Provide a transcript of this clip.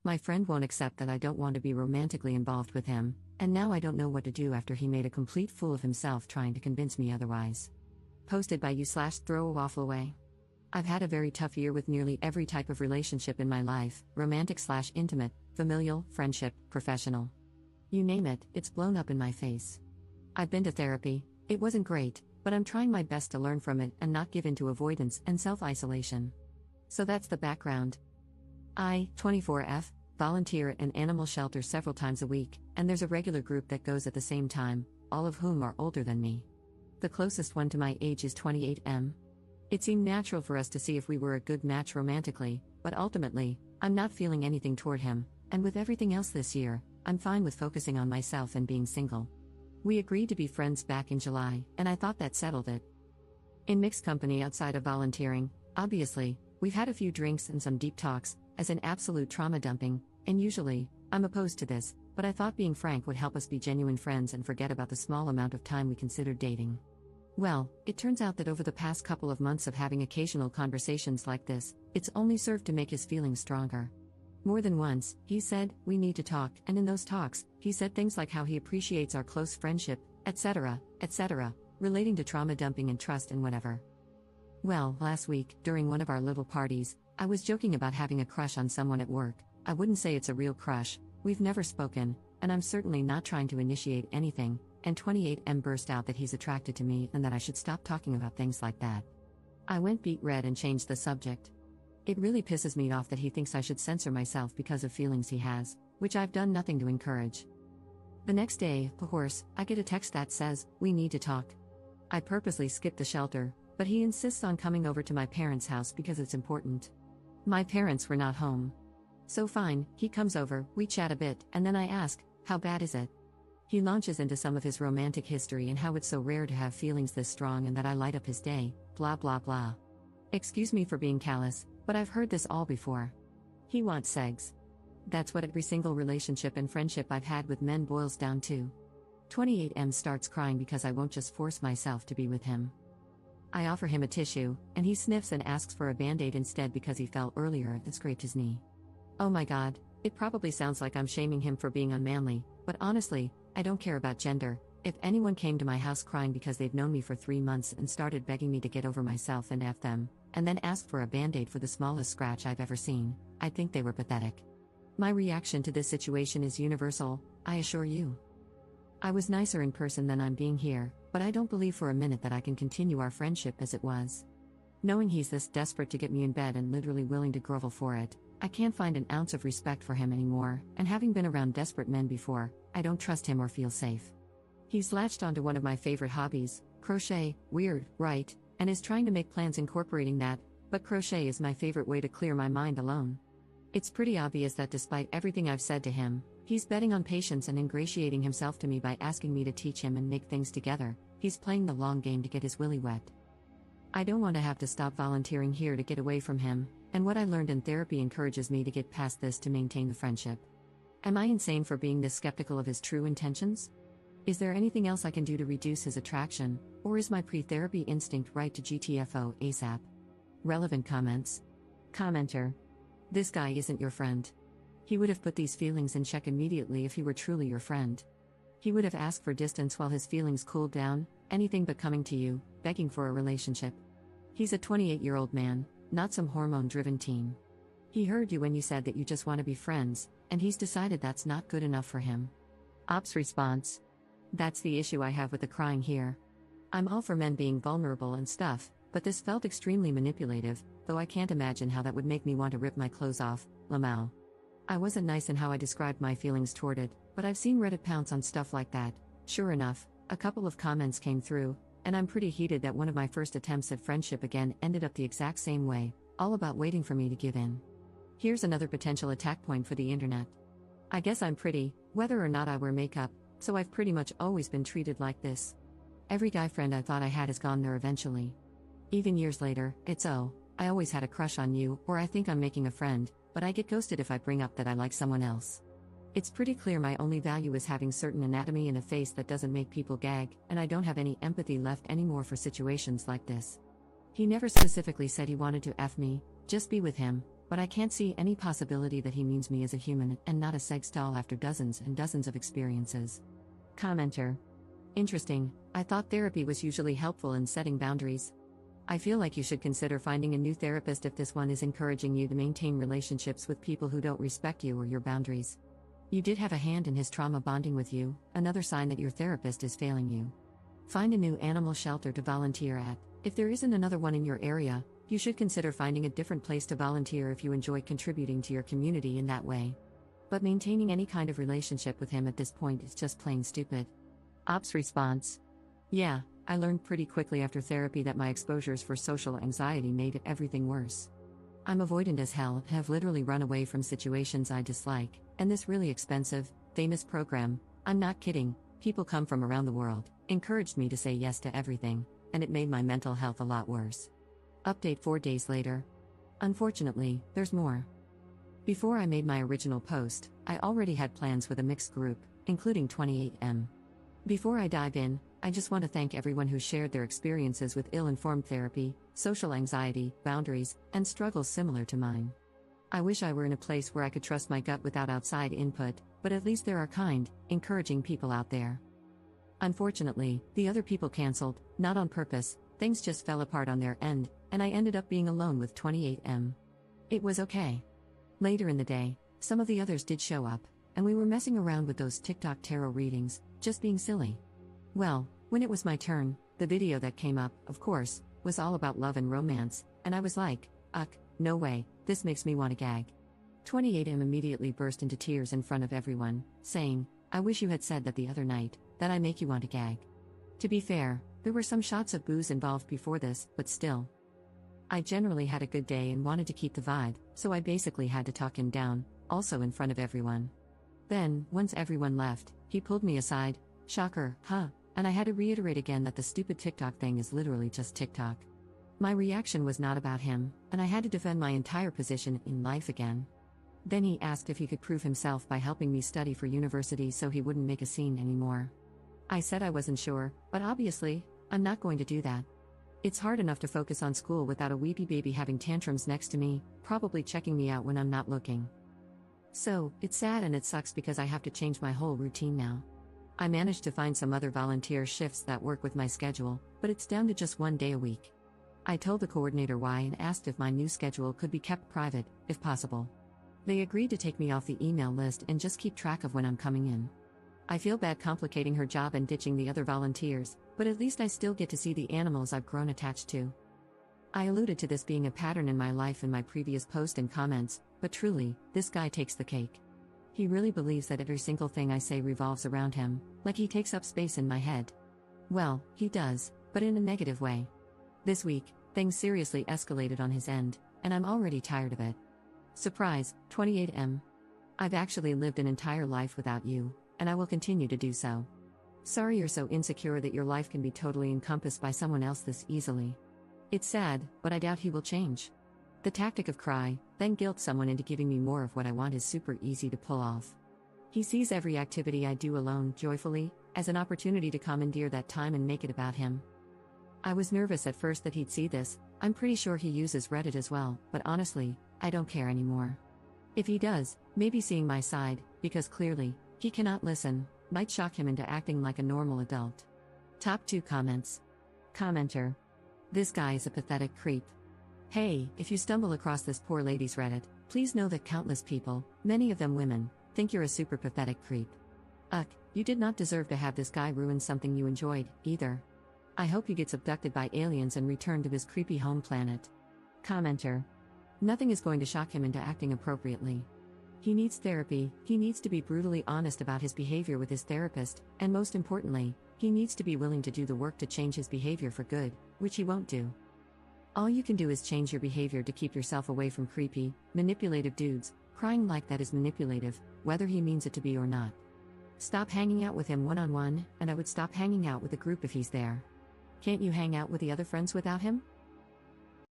My friend won't accept that I don't want to be romantically involved with him, and now I don't know what to do after he made a complete fool of himself trying to convince me otherwise. Posted by you/throw a waffle away. I've had a very tough year with nearly every type of relationship in my life, romantic/intimate, familial, friendship, professional. You name it, it's blown up in my face. I've been to therapy, it wasn't great, but I'm trying my best to learn from it and not give in to avoidance and self-isolation. So that's the background. I, 24F, volunteer at an animal shelter several times a week, and there's a regular group that goes at the same time, all of whom are older than me. The closest one to my age is 28M. It seemed natural for us to see if we were a good match romantically, but ultimately, I'm not feeling anything toward him, and with everything else this year, I'm fine with focusing on myself and being single. We agreed to be friends back in July, and I thought that settled it. In mixed company outside of volunteering, obviously, we've had a few drinks and some deep talks, as in absolute trauma dumping, and usually, I'm opposed to this, but I thought being frank would help us be genuine friends and forget about the small amount of time we considered dating. Well, it turns out that over the past couple of months of having occasional conversations like this, it's only served to make his feelings stronger. More than once, he said, "We need to talk," and in those talks, he said things like how he appreciates our close friendship, etc., relating to trauma dumping and trust and whatever. Well, last week, during one of our little parties, I was joking about having a crush on someone at work. I wouldn't say it's a real crush, we've never spoken, and I'm certainly not trying to initiate anything, and 28M burst out that he's attracted to me and that I should stop talking about things like that. I went beet red and changed the subject. It really pisses me off that he thinks I should censor myself because of feelings he has, which I've done nothing to encourage. The next day, of course, I get a text that says, "We need to talk." I purposely skipped the shelter, but he insists on coming over to my parents' house because it's important. My parents were not home. So fine, he comes over, we chat a bit, and then I ask, "How bad is it?" He launches into some of his romantic history and how it's so rare to have feelings this strong and that I light up his day, blah blah blah. Excuse me for being callous, but I've heard this all before. He wants sex. That's what every single relationship and friendship I've had with men boils down to. 28M starts crying because I won't just force myself to be with him. I offer him a tissue, and he sniffs and asks for a band-aid instead because he fell earlier and scraped his knee. Oh my god, it probably sounds like I'm shaming him for being unmanly, but honestly, I don't care about gender. If anyone came to my house crying because they've known me for 3 months and started begging me to get over myself and F them, and then asked for a band-aid for the smallest scratch I've ever seen, I'd think they were pathetic. My reaction to this situation is universal, I assure you. I was nicer in person than I'm being here, but I don't believe for a minute that I can continue our friendship as it was. Knowing he's this desperate to get me in bed and literally willing to grovel for it, I can't find an ounce of respect for him anymore, and having been around desperate men before, I don't trust him or feel safe. He's latched onto one of my favorite hobbies, crochet, weird, right, and is trying to make plans incorporating that, but crochet is my favorite way to clear my mind alone. It's pretty obvious that despite everything I've said to him, he's betting on patience and ingratiating himself to me by asking me to teach him and make things together. He's playing the long game to get his willy wet. I don't want to have to stop volunteering here to get away from him, and what I learned in therapy encourages me to get past this to maintain the friendship. Am I insane for being this skeptical of his true intentions? Is there anything else I can do to reduce his attraction, or is my pre-therapy instinct right to GTFO ASAP? Relevant comments. Commenter. This guy isn't your friend. He would have put these feelings in check immediately if he were truly your friend. He would have asked for distance while his feelings cooled down, anything but coming to you, begging for a relationship. He's a 28-year-old man, not some hormone-driven teen. He heard you when you said that you just want to be friends, and he's decided that's not good enough for him. Ops response. That's the issue I have with the crying here. I'm all for men being vulnerable and stuff, but this felt extremely manipulative, though I can't imagine how that would make me want to rip my clothes off, Lamau. I wasn't nice in how I described my feelings toward it, but I've seen Reddit pounce on stuff like that. Sure enough, a couple of comments came through, and I'm pretty heated that one of my first attempts at friendship again ended up the exact same way, all about waiting for me to give in. Here's another potential attack point for the internet. I guess I'm pretty, whether or not I wear makeup, so I've pretty much always been treated like this. Every guy friend I thought I had has gone there eventually. Even years later, it's I always had a crush on you, or I think I'm making a friend, but I get ghosted if I bring up that I like someone else. It's pretty clear my only value is having certain anatomy and a face that doesn't make people gag, and I don't have any empathy left anymore for situations like this. He never specifically said he wanted to F me, just be with him, but I can't see any possibility that he means me as a human and not a sex doll after dozens and dozens of experiences. Commenter. Interesting, I thought therapy was usually helpful in setting boundaries. I feel like you should consider finding a new therapist if this one is encouraging you to maintain relationships with people who don't respect you or your boundaries. You did have a hand in his trauma bonding with you, another sign that your therapist is failing you. Find a new animal shelter to volunteer at. If there isn't another one in your area, you should consider finding a different place to volunteer if you enjoy contributing to your community in that way. But maintaining any kind of relationship with him at this point is just plain stupid. Ops response. Yeah, I learned pretty quickly after therapy that my exposures for social anxiety made everything worse. I'm avoidant as hell and have literally run away from situations I dislike, and this really expensive, famous program, I'm not kidding, people come from around the world, encouraged me to say yes to everything, and it made my mental health a lot worse. Update 4 days later. Unfortunately, there's more. Before I made my original post, I already had plans with a mixed group, including 28M. Before I dive in, I just want to thank everyone who shared their experiences with ill-informed therapy, social anxiety, boundaries, and struggles similar to mine. I wish I were in a place where I could trust my gut without outside input, but at least there are kind, encouraging people out there. Unfortunately, the other people canceled, not on purpose, things just fell apart on their end, and I ended up being alone with 28M. It was okay. Later in the day, some of the others did show up, and we were messing around with those TikTok tarot readings, just being silly. Well, when it was my turn, the video that came up, of course, was all about love and romance, and I was like, no way, this makes me want to gag. 28M immediately burst into tears in front of everyone, saying, I wish you had said that the other night, that I make you want to gag. To be fair, there were some shots of booze involved before this, but still. I generally had a good day and wanted to keep the vibe, so I basically had to talk him down, also in front of everyone. Then, once everyone left, he pulled me aside, shocker, huh, and I had to reiterate again that the stupid TikTok thing is literally just TikTok. My reaction was not about him, and I had to defend my entire position in life again. Then he asked if he could prove himself by helping me study for university so he wouldn't make a scene anymore. I said I wasn't sure, but obviously, I'm not going to do that. It's hard enough to focus on school without a weepy baby having tantrums next to me, probably checking me out when I'm not looking. So, it's sad and it sucks because I have to change my whole routine now. I managed to find some other volunteer shifts that work with my schedule, but it's down to just 1 day a week. I told the coordinator why and asked if my new schedule could be kept private, if possible. They agreed to take me off the email list and just keep track of when I'm coming in. I feel bad complicating her job and ditching the other volunteers, but at least I still get to see the animals I've grown attached to. I alluded to this being a pattern in my life in my previous post and comments, but truly, this guy takes the cake. He really believes that every single thing I say revolves around him, like he takes up space in my head. Well, he does, but in a negative way. This week, things seriously escalated on his end, and I'm already tired of it. Surprise, 28M. I've actually lived an entire life without you, and I will continue to do so. Sorry you're so insecure that your life can be totally encompassed by someone else this easily. It's sad, but I doubt he will change. The tactic of cry, then guilt someone into giving me more of what I want is super easy to pull off. He sees every activity I do alone, joyfully, as an opportunity to commandeer that time and make it about him. I was nervous at first that he'd see this. I'm pretty sure he uses Reddit as well, but honestly, I don't care anymore. If he does, maybe seeing my side, because clearly, he cannot listen, might shock him into acting like a normal adult. Top 2 comments. Commenter. This guy is a pathetic creep. Hey, if you stumble across this poor lady's Reddit, please know that countless people, many of them women, think you're a super pathetic creep. You did not deserve to have this guy ruin something you enjoyed, either. I hope he gets abducted by aliens and returned to his creepy home planet. Commenter. Nothing is going to shock him into acting appropriately. He needs therapy, he needs to be brutally honest about his behavior with his therapist, and most importantly, he needs to be willing to do the work to change his behavior for good, which he won't do. All you can do is change your behavior to keep yourself away from creepy, manipulative dudes. Crying like that is manipulative, whether he means it to be or not. Stop hanging out with him one-on-one, and I would stop hanging out with the group if he's there. Can't you hang out with the other friends without him?